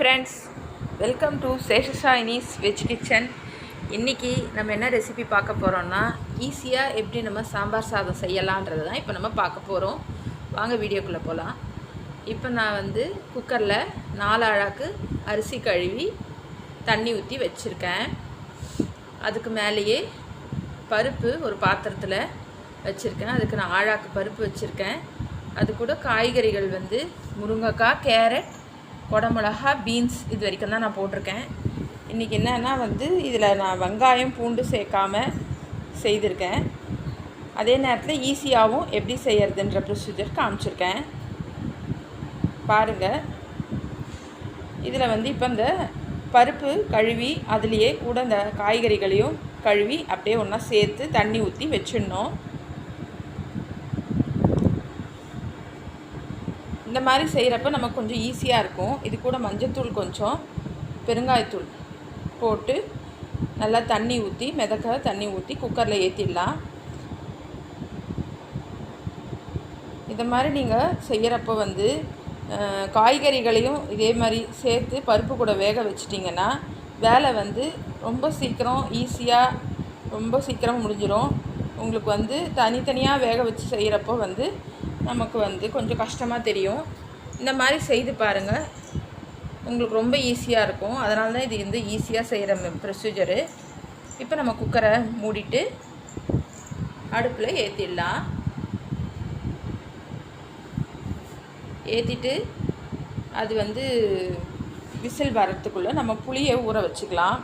friends, welcome to Sesha sayinee veg kitchen. இன்னைக்கு நம்ம என்ன ரெசிபி பார்க்க போறோம்னா ஈஸியா எப்படி நம்ம சாம்பார் சாதம் செய்யலாம்ன்றது தான் இப்போ நம்ம பார்க்க போறோம். வாங்க வீடியோக்குள்ள போலாம். இப்போ நான் வந்து குக்கர்ல 4 அழாக்கு அரிசி கழுவி தண்ணி ஊத்தி வச்சிருக்கேன். அதுக்கு மேலேயே பருப்பு ஒரு பாத்திரத்துல வச்சிருக்கேன். அதுக்கு நான் அழாக்கு பருப்பு வச்சிருக்கேன். அது கூட காய்கறிகள் வந்து முருங்கைக்காய், கேரட், கொடமிளகா, பீன்ஸ் இது வரைக்கும் தான் நான் போட்டிருக்கேன். இன்றைக்கி என்னன்னா வந்து இதில் நான் வெங்காயம் பூண்டு சேர்க்காம செய்திருக்கேன். அதே நேரத்தில் ஈஸியாகவும் எப்படி செய்யறதுன்ற ப்ரொசீஜர் காமிச்சிருக்கேன் பாருங்கள். இதில் வந்து இப்போ இந்த பருப்பு கழுவி அதுலேயே கூட இந்த காய்கறிகளையும் கழுவி அப்படியே ஒன்றா சேர்த்து தண்ணி ஊற்றி வச்சிடணும். இந்த மாதிரி செய்கிறப்ப நமக்கு கொஞ்சம் ஈஸியாக இருக்கும். இது கூட மஞ்சத்தூள் கொஞ்சம் பெருங்காயத்தூள் போட்டு நல்லா தண்ணி ஊற்றி மிதக்க தண்ணி ஊற்றி குக்கரில் ஏற்றிடலாம். இந்த மாதிரி நீங்கள் செய்கிறப்போ வந்து காய்கறிகளையும் இதே மாதிரி சேர்த்து பருப்பு கூட வேக வச்சிட்டிங்கன்னா வேலை வந்து ரொம்ப சீக்கிரம் ஈஸியாக ரொம்ப சீக்கிரம் முடிஞ்சிடும். உங்களுக்கு வந்து தனித்தனியாக வேக வச்சு செய்கிறப்போ வந்து நமக்கு வந்து கொஞ்சம் கஷ்டமாக தெரியும். இந்த மாதிரி செய்து பாருங்கள், உங்களுக்கு ரொம்ப ஈஸியாக இருக்கும். அதனால தான் இது வந்து ஈஸியாக செய்கிற ப்ரொசீஜரு. இப்போ நம்ம குக்கரை மூடிட்டு அடுப்பில் ஏற்றிடலாம். ஏற்றிட்டு அது வந்து விசில் வரத்துக்குள்ளே நம்ம புளியை ஊற வச்சுக்கலாம்.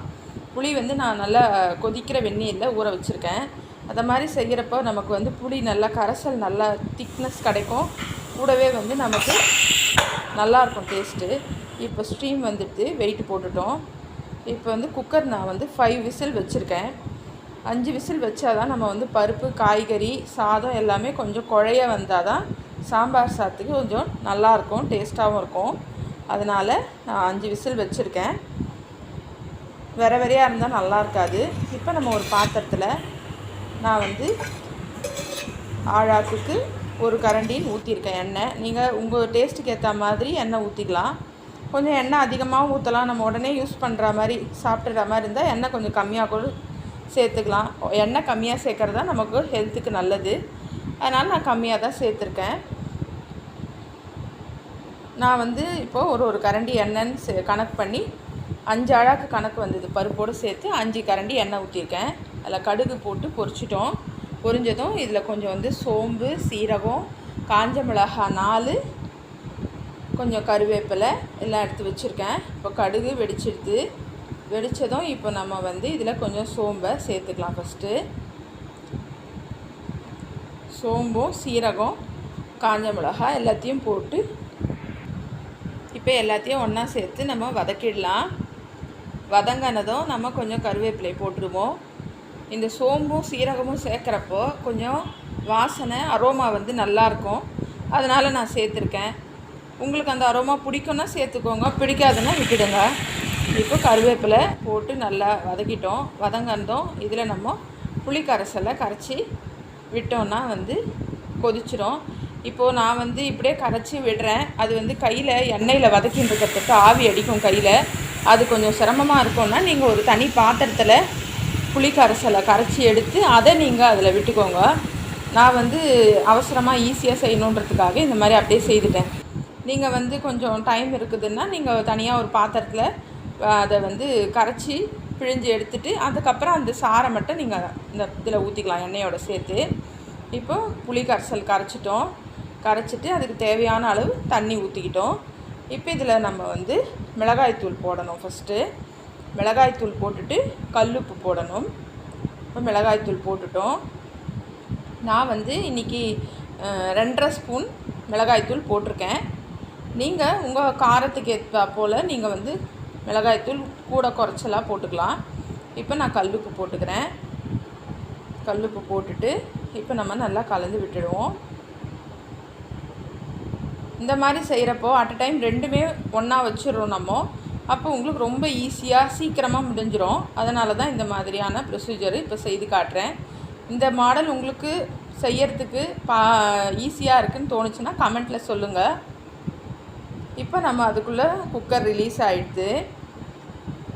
புளி வந்து நான் நல்லா கொதிக்கிற வெந்நீரில் ஊற வச்சுருக்கேன். அதை மாதிரி செய்கிறப்போ நமக்கு வந்து புளி நல்லா கரைசல் நல்லா திக்னஸ் கிடைக்கும். கூடவே வந்து நமக்கு நல்லாயிருக்கும் டேஸ்ட்டு. இப்போ ஸ்டீம் வந்துட்டு வெயிட் போட்டுட்டோம். இப்போ வந்து குக்கர் நான் வந்து 5 விசில் வச்சுருக்கேன். 5 விசில் வச்சால் தான் நம்ம வந்து பருப்பு காய்கறி சாதம் எல்லாமே கொஞ்சம் குழைய வந்தால் தான் சாம்பார் சாதத்துக்கு கொஞ்சம் நல்லாயிருக்கும், டேஸ்ட்டாகவும் இருக்கும். அதனால் நான் 5 விசில் வச்சுருக்கேன். வேறு வேறையாக இருந்தால் நல்லா இருக்காது. இப்போ நம்ம ஒரு பாத்திரத்தில் நான் வந்து ஆழாக்குக்கு ஒரு கரண்டி ஊற்றிருக்கேன் எண்ணெய். நீங்கள் உங்கள் டேஸ்ட்டுக்கு ஏற்ற மாதிரி எண்ணெய் ஊற்றிக்கலாம். கொஞ்சம் எண்ணெய் அதிகமாக ஊற்றலாம். நம்ம உடனே யூஸ் பண்ணுற மாதிரி சாப்பிட்ற மாதிரி இருந்தால் எண்ணெய் கொஞ்சம் கம்மியாக கூட சேர்த்துக்கலாம். எண்ணெய் கம்மியாக சேர்க்குறது தான் நமக்கு ஹெல்த்துக்கு நல்லது. அதனால் நான் கம்மியாக தான் சேர்த்துருக்கேன். நான் வந்து இப்போது ஒரு கரண்டி எண்ணெய்ன்னு கணக்கு பண்ணி 5 அழாக்கு கணக்கு வந்தது. பருப்போடு சேர்த்து 5 கரண்டி எண்ணெய் ஊற்றிருக்கேன். அதில் கடுகு போட்டு பொரிச்சிட்டோம். பொரிஞ்சதும் இதில் கொஞ்சம் வந்து சோம்பு, சீரகம், காஞ்ச மிளகாய் 4, கொஞ்சம் கருவேப்பிலை எல்லாம் எடுத்து வச்சுருக்கேன். இப்போ கடுகு வெடித்ததும் இப்போ நம்ம வந்து இதில் கொஞ்சம் சோம்பை சேர்த்துக்கலாம். ஃபஸ்ட்டு சோம்பும் சீரகம் காஞ்ச மிளகாய் எல்லாத்தையும் போட்டு இப்போ எல்லாத்தையும் ஒன்றா சேர்த்து நம்ம வதக்கிடலாம். வதங்கினதும் நம்ம கொஞ்சம் கருவேப்பிலை போட்டுருவோம். இந்த சோம்பும் சீரகமும் சேர்க்குறப்போ கொஞ்சம் வாசனை அரோமா வந்து நல்லாயிருக்கும். அதனால் நான் சேர்த்துருக்கேன். உங்களுக்கு அந்த அரோமா பிடிக்குன்னா சேர்த்துக்கோங்க, பிடிக்காதுன்னா விட்டுடுங்க. இப்போ கருவேப்பிலை போட்டு நல்லா வதக்கிட்டோம். வதங்கினதும் இதில் நம்ம புளி கரைசலை கரைச்சி விட்டோன்னா வந்து கொதிச்சிடும். இப்போது நான் வந்து இப்படியே கரைச்சி விடுறேன். அது வந்து கையில் எண்ணெயில் வதக்கின்னு இருக்கிறதுக்கு ஆவி அடிக்கும் கையில். அது கொஞ்சம் சிரமமாக இருக்கும்னா நீங்கள் ஒரு தனி பாத்திரத்தில் புளி கரைசலை கரைச்சி எடுத்து அதை நீங்கள் அதில் விட்டுக்கோங்க. நான் வந்து அவசரமாக ஈஸியாக செய்யணுன்றதுக்காக இந்த மாதிரி அப்படியே செய்துட்டேன். நீங்கள் வந்து கொஞ்சம் டைம் இருக்குதுன்னா நீங்கள் தனியாக ஒரு பாத்திரத்தில் அதை வந்து கரைச்சி பிழிஞ்சு எடுத்துகிட்டு அதுக்கப்புறம் அந்த சாரை மட்டும் நீங்கள் இந்த இதில் ஊற்றிக்கலாம் எண்ணெயோட சேர்த்து. இப்போ புளி கரைசல் கரைச்சிட்டு அதுக்கு தேவையான அளவு தண்ணி ஊற்றிக்கிட்டோம். இப்போ இதில் நம்ம வந்து மிளகாய்த்தூள் போடணும். ஃபஸ்ட்டு மிளகாய்த்தூள் போட்டுட்டு கல்லுப்பு போடணும். இப்போ மிளகாய்த்தூள் போட்டுட்டோம். நான் வந்து இன்றைக்கி 2.5 ஸ்பூன் மிளகாய்த்தூள் போட்டிருக்கேன். நீங்கள் உங்கள் காரத்துக்கு ஏற்ற போல் நீங்கள் வந்து மிளகாய்த்தூள் கூட குறைச்சலாக போட்டுக்கலாம். இப்போ நான் கல்லுப்பு போட்டுக்கிறேன். கல்லுப்பு போட்டுட்டு இப்போ நம்ம நல்லா கலந்து விட்டுடுவோம். இந்த மாதிரி செய்கிறப்போ அட் அ டைம் ரெண்டுமே ஒன்றா வச்சிடுறோம் நம்ம. அப்போ உங்களுக்கு ரொம்ப ஈஸியாக சீக்கிரமாக முடிஞ்சிடும். அதனால தான் இந்த மாதிரியான ப்ரொசீஜரு இப்போ செய்து காட்டுறேன். இந்த மாடல் உங்களுக்கு செய்யறதுக்கு ஈஸியாக இருக்குதுன்னு தோணுச்சுன்னா கமெண்ட்டில் சொல்லுங்கள். இப்போ நம்ம அதுக்குள்ளே குக்கர் ரிலீஸ் ஆகிடுது.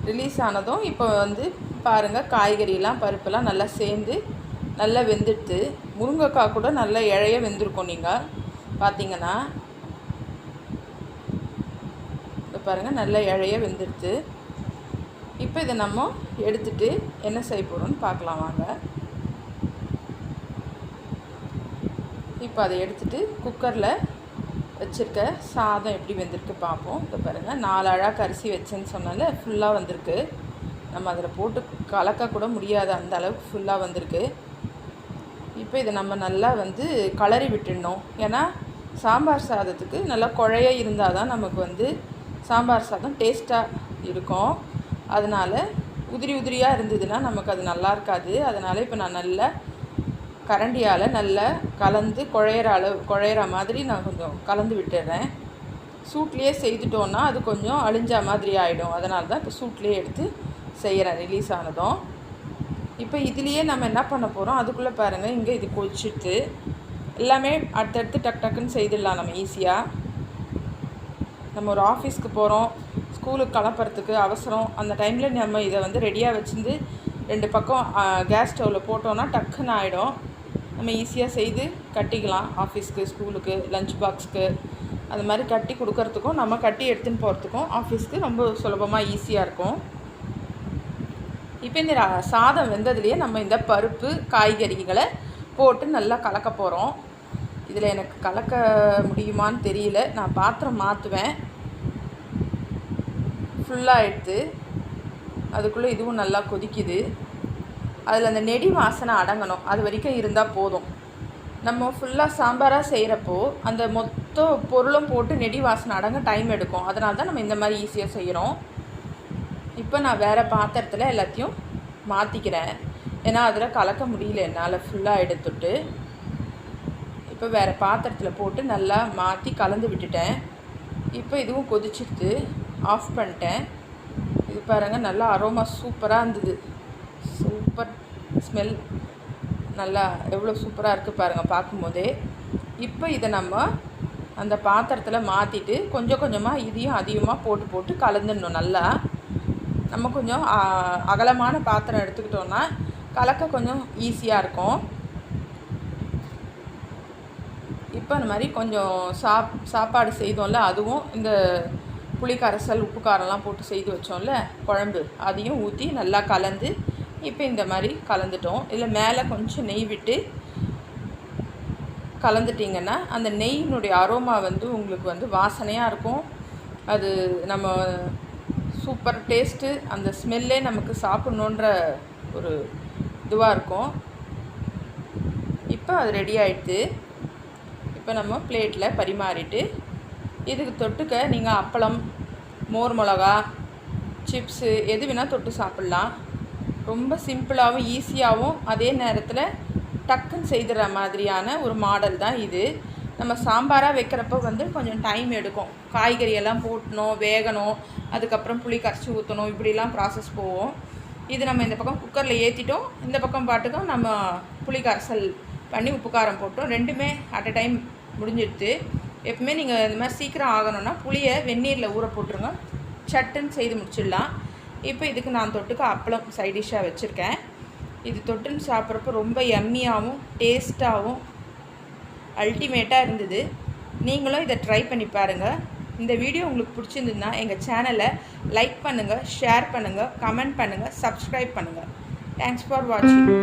ரிலீஸ் ஆனதும் இப்போ வந்து பாருங்கள், காய்கறிலாம் பருப்பெல்லாம் நல்லா சேர்ந்து நல்லா வெந்துடுது. முருங்கைக்காய் கூட நல்லா இழைய வெந்திருக்கும். நீங்கள் பார்த்தீங்கன்னா இப்போ பாருங்கள், நல்லா இழைய வெந்துடுது. இப்போ இதை நம்ம எடுத்துகிட்டு என்ன செய்ய போகிறோம்னு பார்க்கலாம் வாங்க. இப்போ அதை எடுத்துகிட்டு குக்கரில் வச்சுருக்க சாதம் எப்படி வெந்திருக்கு பார்ப்போம். இப்போ பாருங்கள், 4 அழாக்கு அரிசி வச்சேன்னு சொன்னால ஃபுல்லாக வந்திருக்கு. நம்ம அதில் போட்டு கலக்கக்கூட முடியாது, அந்த அளவுக்கு ஃபுல்லாக வந்திருக்கு. இப்போ இதை நம்ம நல்லா வந்து கலரி விட்டுடணும். ஏன்னா சாம்பார் சாதத்துக்கு நல்லா குழைய இருந்தால் தான் நமக்கு வந்து சாம்பார் சாதம் டேஸ்ட்டாக இருக்கும். அதனால் உதிரி உதிரியாக இருந்ததுன்னா நமக்கு அது நல்லா இருக்காது. அதனால் இப்போ நான் நல்லா கரண்டியால் நல்லா கலந்து குழையிற மாதிரி நான் கொஞ்சம் கலந்து விட்டுடுறேன். சூட்லேயே செய்துட்டோன்னா அது கொஞ்சம் அழிஞ்ச மாதிரி ஆகிடும். அதனால தான் இப்போ சூட்லேயே எடுத்து செய்கிறேன் ரிலீஸ் ஆனதும். இப்போ இதுலேயே நம்ம என்ன பண்ண போகிறோம், அதுக்குள்ளே பாருங்கள், இங்கே இது கொதிச்சுட்டு எல்லாமே அடுத்தடுத்து டக் டக்குன்னு செய்திடலாம் நம்ம ஈஸியாக. நம்ம ஒரு ஆஃபீஸ்க்கு போகிறோம், ஸ்கூலுக்கு கிளப்புறதுக்கு அவசரம், அந்த டைமில் நம்ம இதை வந்து ரெடியாக வச்சுருந்து 2 பக்கம் கேஸ் ஸ்டவ்வில் போட்டோன்னா டக்குன்னு ஆகிடும். நம்ம ஈஸியாக செய்து கட்டிக்கலாம். ஆஃபீஸ்க்கு, ஸ்கூலுக்கு, லஞ்ச் பாக்ஸுக்கு அது மாதிரி கட்டி கொடுக்கறதுக்கும் நம்ம கட்டி எடுத்துன்னு போகிறதுக்கும் ஆஃபீஸ்க்கு ரொம்ப சுலபமாக ஈஸியாக இருக்கும். இப்போ இந்த சாதம் வெந்ததுலேயே நம்ம இந்த பருப்பு காய்கறிகளை போட்டு நல்லா கலக்க போகிறோம். இதில் எனக்கு கலக்க முடியுமான்னு தெரியல, நான் பாத்திரம் மாற்றுவேன். ஃபுல்லாக எடுத்து அதுக்குள்ளே இதுவும் நல்லா கொதிக்குது. அதில் அந்த நெடி வாசனை அடங்கணும், அது வரைக்கும் இருந்தால் போதும். நம்ம ஃபுல்லாக சாம்பாராக செய்கிறப்போ அந்த மொத்த பொருளும் போட்டு நெடி வாசனை அடங்க டைம் எடுக்கும். அதனால தான் நம்ம இந்த மாதிரி ஈஸியாக செய்கிறோம். இப்போ நான் வேறு பாத்திரத்தில் எல்லாத்தையும் மாற்றிக்கிறேன். ஏன்னா அதில் கலக்க முடியல என்னால் ஃபுல்லாக எடுத்துட்டு. இப்போ வேறு பாத்திரத்தில் போட்டு நல்லா மாற்றி கலந்து விட்டுட்டேன். இப்போ இதுவும் கொதிச்சுட்டு ஆஃப் பண்ணிட்டேன். இது பாருங்கள், நல்லா அரோமா சூப்பராக இருந்தது. சூப்பர் ஸ்மெல், நல்லா எவ்வளோ சூப்பராக இருக்குது பாருங்கள் பார்க்கும்போதே. இப்போ இதை நம்ம அந்த பாத்திரத்தில் மாற்றிட்டு கொஞ்சம் கொஞ்சமாக இதையும் அதிகமாக போட்டு கலந்துடணும். நல்லா நம்ம கொஞ்சம் அகலமான பாத்திரம் எடுத்துக்கிட்டோன்னா கலக்க கொஞ்சம் ஈஸியாக இருக்கும். இப்போ அந்த மாதிரி கொஞ்சம் சாப்பாடு செய்தோம்ல, அதுவும் இந்த புளி கரைசல், உப்பு காரம்லாம் போட்டு செய்து வச்சோம்ல குழம்பு, அதையும் ஊற்றி நல்லா கலந்து இப்போ இந்த மாதிரி கலந்துட்டோம். இல்லை மேலே கொஞ்சம் நெய் விட்டு கலந்துட்டிங்கன்னா அந்த நெய்யினுடைய அரோமா வந்து உங்களுக்கு வந்து வாசனையாக இருக்கும். அது நம்ம சூப்பர் டேஸ்ட்டு, அந்த ஸ்மெல்லே நமக்கு சாப்பிட்ணுன்ற ஒரு இதுவாக இருக்கும். இப்போ அது ரெடி ஆகிடுது. இப்போ நம்ம பிளேட்டில் பரிமாறிட்டு இதுக்கு தொட்டுக்க நீங்கள் அப்பளம், மோர் மிளகா, சிப்ஸு எது வேணால் தொட்டு சாப்பிட்லாம். ரொம்ப சிம்பிளாகவும் ஈஸியாகவும் அதே நேரத்தில் டக்குன்னு செய்துற மாதிரியான ஒரு மாடல் தான் இது. நம்ம சாம்பாராக வைக்கிறப்போ வந்து கொஞ்சம் டைம் எடுக்கும். காய்கறியெல்லாம் போட்டணும், வேகணும், அதுக்கப்புறம் புளி கரைச்சி ஊற்றணும், இப்படிலாம் ப்ராசஸ் போகும். இது நம்ம இந்த பக்கம் குக்கரில் ஏற்றிட்டோம், இந்த பக்கம் பாட்டுக்கும் நம்ம புளி கரைசல் பண்ணி உப்பு காரம் போட்டோம். ரெண்டுமே அட் அ டைம் முடிஞ்சிடுது. எப்பவுமே நீங்கள் இந்த மாதிரி சீக்கிரம் ஆகணும்னா புளியை வெந்நீரில் ஊற போட்டுருங்க, சட்டுன்னு செய்து முடிச்சிடலாம். இப்போ இதுக்கு நான் தொட்டுக்க அப்பளம் சைடிஷ்ஷாக வச்சுருக்கேன். இது தொட்டுன்னு சாப்பிட்றப்போ ரொம்ப யம்மியாகவும் டேஸ்ட்டாகவும் அல்டிமேட்டாக இருந்தது. நீங்களும் இதை ட்ரை பண்ணி பாருங்கள். இந்த வீடியோ உங்களுக்கு பிடிச்சிருந்ததுன்னா எங்கள் சேனலை லைக் பண்ணுங்கள், ஷேர் பண்ணுங்கள், கமெண்ட் பண்ணுங்கள், சப்ஸ்கிரைப் பண்ணுங்கள். தேங்க்ஸ் ஃபார் வாட்சிங்.